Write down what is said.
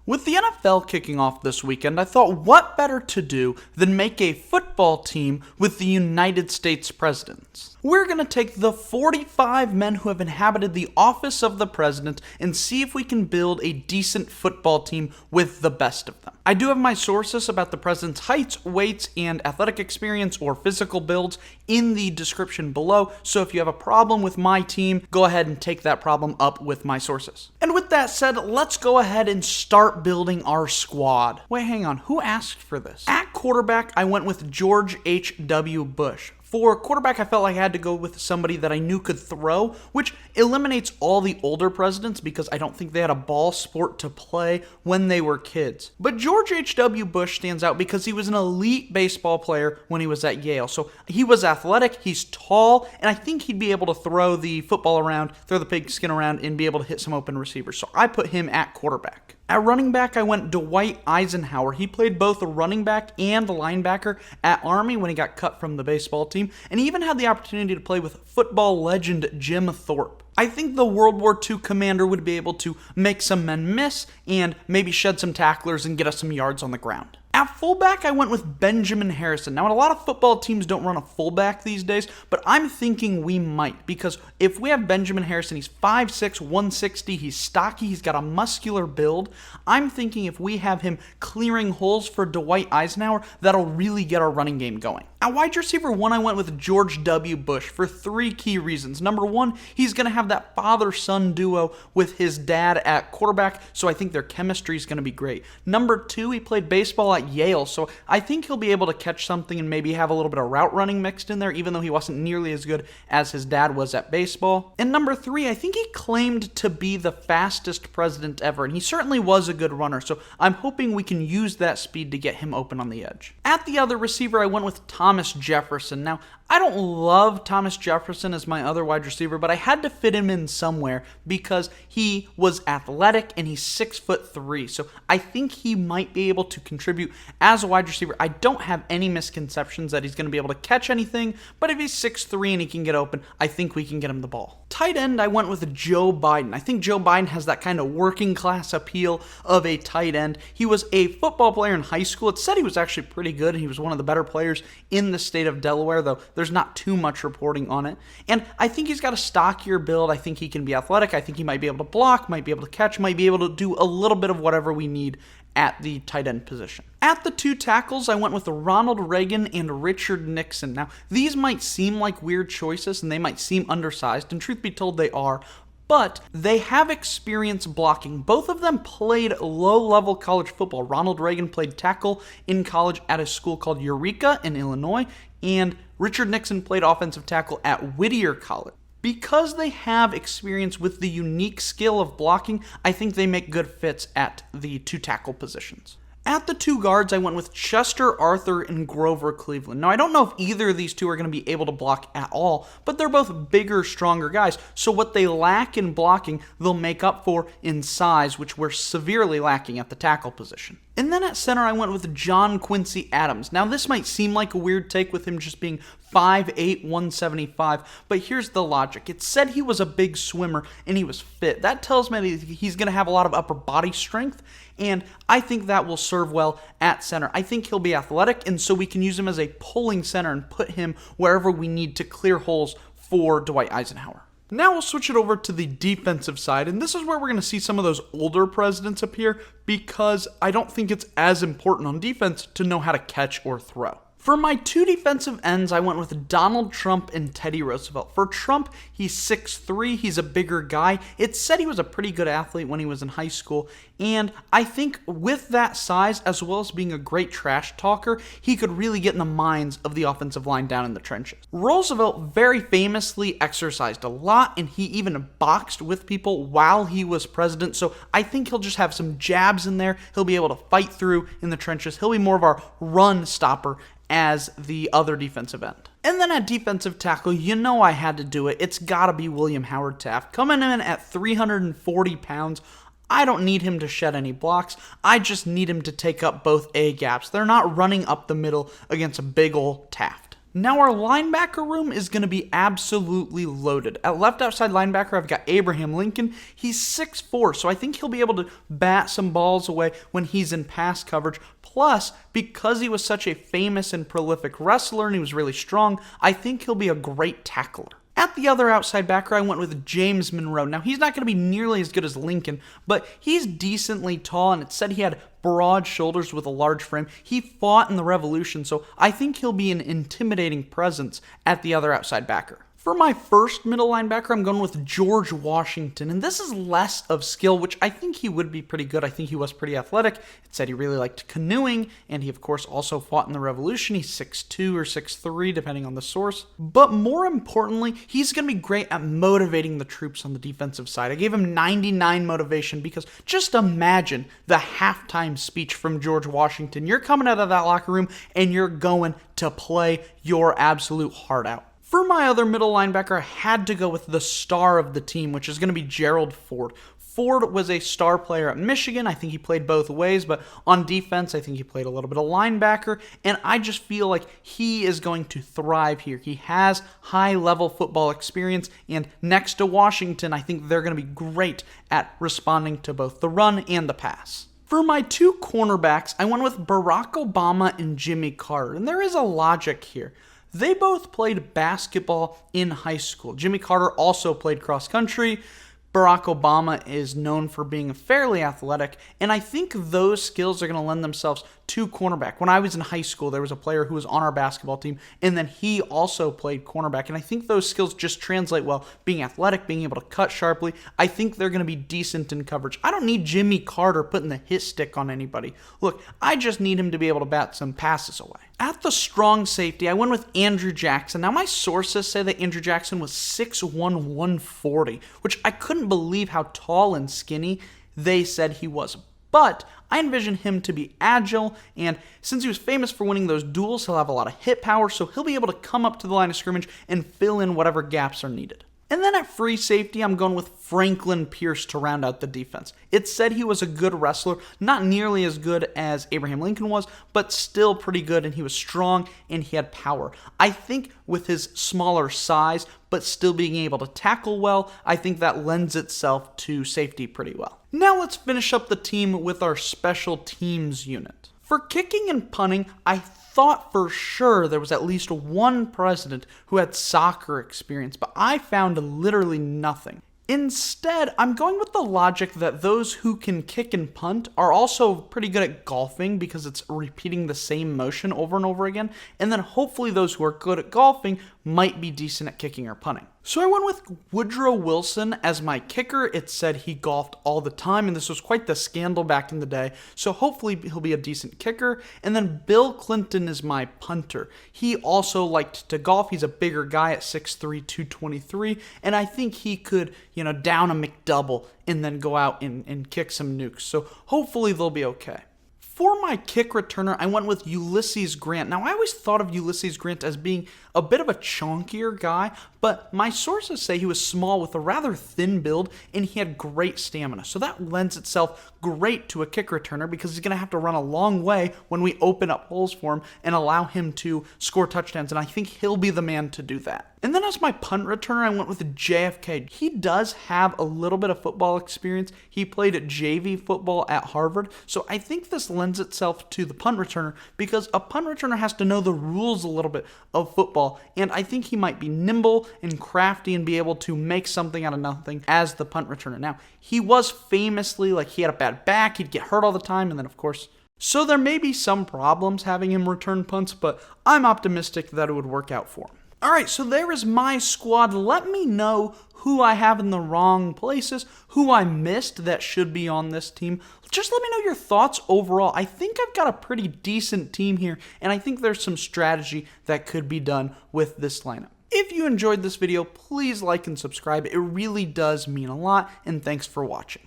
With the NFL kicking off this weekend, I thought what better to do than make a football team with the United States presidents. We're going to take the 45 men who have inhabited the office of the president and see if we can build a decent football team with the best of them. I do have my sources about the president's heights, weights, and athletic experience or physical builds in the description below, so if you have a problem with my team, go ahead and take that problem up with my sources. And with that said, let's go ahead and start building our squad. Wait, hang on, who asked for this? At quarterback, I went with George H.W. Bush. For quarterback, I felt like I had to go with somebody that I knew could throw, which eliminates all the older presidents because I don't think they had a ball sport to play when they were kids. But George H.W. Bush stands out because he was an elite baseball player when he was at Yale. So he was athletic, he's tall, and I think he'd be able to throw the football around, throw the pigskin around, and be able to hit some open receivers. So I put him at quarterback. At running back, I went Dwight Eisenhower. He played both a running back and linebacker at Army when he got cut from the baseball team, and he even had the opportunity to play with football legend Jim Thorpe. I think the World War II commander would be able to make some men miss and maybe shed some tacklers and get us some yards on the ground. At fullback, I went with Benjamin Harrison. Now, a lot of football teams don't run a fullback these days, but I'm thinking we might, because if we have Benjamin Harrison, he's 5'6", 160, he's stocky, he's got a muscular build. I'm thinking if we have him clearing holes for Dwight Eisenhower, that'll really get our running game going. At wide receiver 1, I went with George W. Bush for 3 key reasons. Number 1, he's going to have that father-son duo with his dad at quarterback, so I think their chemistry is going to be great. Number 2, he played baseball at Yale, so I think he'll be able to catch something and maybe have a little bit of route running mixed in there, even though he wasn't nearly as good as his dad was at baseball. And number 3, I think he claimed to be the fastest president ever, and he certainly was a good runner, so I'm hoping we can use that speed to get him open on the edge. At the other receiver, I went with Thomas Jefferson. Now, I don't love Thomas Jefferson as my other wide receiver, but I had to fit him in somewhere because he was athletic and he's 6'3", so I think he might be able to contribute as a wide receiver. I don't have any misconceptions that he's going to be able to catch anything, but if he's 6'3" and he can get open, I think we can get him the ball. Tight end, I went with Joe Biden. I think Joe Biden has that kind of working class appeal of a tight end. He was a football player in high school. It said he was actually pretty good, and he was one of the better players in the state of Delaware, though there's not too much reporting on it. And I think he's got a stockier build. I think he can be athletic. I think he might be able to block, might be able to catch, might be able to do a little bit of whatever we need at the tight end position. At the 2 tackles, I went with Ronald Reagan and Richard Nixon. Now, these might seem like weird choices and they might seem undersized, and truth be told, they are, but they have experience blocking. Both of them played low-level college football. Ronald Reagan played tackle in college at a school called Eureka in Illinois, and Richard Nixon played offensive tackle at Whittier College. Because they have experience with the unique skill of blocking, I think they make good fits at the 2 tackle positions. At the 2 guards, I went with Chester Arthur and Grover Cleveland. Now, I don't know if either of these two are going to be able to block at all, but they're both bigger, stronger guys. So what they lack in blocking, they'll make up for in size, which we're severely lacking at the tackle position. And then at center, I went with John Quincy Adams. Now, this might seem like a weird take with him just being 5'8", 175, but here's the logic. It said he was a big swimmer and he was fit. That tells me that he's going to have a lot of upper body strength, and I think that will serve well at center. I think he'll be athletic, and so we can use him as a pulling center and put him wherever we need to clear holes for Dwight Eisenhower. Now we'll switch it over to the defensive side, and this is where we're going to see some of those older presidents appear because I don't think it's as important on defense to know how to catch or throw. For my 2 defensive ends, I went with Donald Trump and Teddy Roosevelt. For Trump, he's 6'3", he's a bigger guy. It said he was a pretty good athlete when he was in high school, and I think with that size, as well as being a great trash talker, he could really get in the minds of the offensive line down in the trenches. Roosevelt very famously exercised a lot, and he even boxed with people while he was president, so I think he'll just have some jabs in there. He'll be able to fight through in the trenches. He'll be more of our run stopper as the other defensive end. And then at defensive tackle, you know I had to do it. It's got to be William Howard Taft. Coming in at 340 pounds, I don't need him to shed any blocks. I just need him to take up both A gaps. They're not running up the middle against a big ol' Taft. Now our linebacker room is going to be absolutely loaded. At left outside linebacker, I've got Abraham Lincoln. He's 6'4", so I think he'll be able to bat some balls away when he's in pass coverage. Plus, because he was such a famous and prolific wrestler and he was really strong, I think he'll be a great tackler. At the other outside backer, I went with James Monroe. Now, he's not going to be nearly as good as Lincoln, but he's decently tall, and it said he had broad shoulders with a large frame. He fought in the Revolution, so I think he'll be an intimidating presence at the other outside backer. For my first middle linebacker, I'm going with George Washington, and this is less of skill, which I think he would be pretty good. I think he was pretty athletic. It said he really liked canoeing, and he, of course, also fought in the Revolution. He's 6'2" or 6'3", depending on the source. But more importantly, he's going to be great at motivating the troops on the defensive side. I gave him 99 motivation because just imagine the halftime speech from George Washington. You're coming out of that locker room, and you're going to play your absolute heart out. For my other middle linebacker, I had to go with the star of the team, which is going to be Gerald Ford. Ford was a star player at Michigan. I think he played both ways, but on defense, I think he played a little bit of linebacker, and I just feel like he is going to thrive here. He has high-level football experience, and next to Washington, I think they're going to be great at responding to both the run and the pass. For my two cornerbacks, I went with Barack Obama and Jimmy Carter, and there is a logic here. They both played basketball in high school. Jimmy Carter also played cross country. Barack Obama is known for being fairly athletic, and I think those skills are going to lend themselves to cornerback. When I was in high school, there was a player who was on our basketball team, and then he also played cornerback, and I think those skills just translate well. Being athletic, being able to cut sharply, I think they're going to be decent in coverage. I don't need Jimmy Carter putting the hit stick on anybody. Look, I just need him to be able to bat some passes away. At the strong safety, I went with Andrew Jackson. Now, my sources say that Andrew Jackson was 6'1", 140, which I couldn't believe how tall and skinny they said he was. But I envision him to be agile, and since he was famous for winning those duels, he'll have a lot of hit power, so he'll be able to come up to the line of scrimmage and fill in whatever gaps are needed. And then at free safety, I'm going with Franklin Pierce to round out the defense. It said he was a good wrestler, not nearly as good as Abraham Lincoln was, but still pretty good, and he was strong and he had power. I think with his smaller size, but still being able to tackle well, I think that lends itself to safety pretty well. Now let's finish up the team with our special teams unit. For kicking and punting, I thought for sure there was at least one president who had soccer experience, but I found literally nothing. Instead, I'm going with the logic that those who can kick and punt are also pretty good at golfing because it's repeating the same motion over and over again, and then hopefully those who are good at golfing might be decent at kicking or punting. So I went with Woodrow Wilson as my kicker. It said he golfed all the time, and this was quite the scandal back in the day, so hopefully he'll be a decent kicker. And then Bill Clinton is my punter. He also liked to golf. He's a bigger guy at 6'3", 223, and I think he could, down a McDouble and then go out and kick some nukes. So hopefully they'll be okay. For my kick returner, I went with Ulysses Grant. Now, I always thought of Ulysses Grant as being a bit of a chunkier guy, but my sources say he was small with a rather thin build, and he had great stamina. So that lends itself great to a kick returner because he's going to have to run a long way when we open up holes for him and allow him to score touchdowns, and I think he'll be the man to do that. And then as my punt returner, I went with JFK. He does have a little bit of football experience. He played at JV football at Harvard, so I think this lends itself to the punt returner because a punt returner has to know the rules a little bit of football, and I think he might be nimble and crafty and be able to make something out of nothing as the punt returner. Now, he was famously, he had a bad back, he'd get hurt all the time, and then of course, so there may be some problems having him return punts, but I'm optimistic that it would work out for him. Alright, so there is my squad. Let me know who I have in the wrong places, who I missed that should be on this team. Just let me know your thoughts overall. I think I've got a pretty decent team here, and I think there's some strategy that could be done with this lineup. If you enjoyed this video, please like and subscribe. It really does mean a lot, and thanks for watching.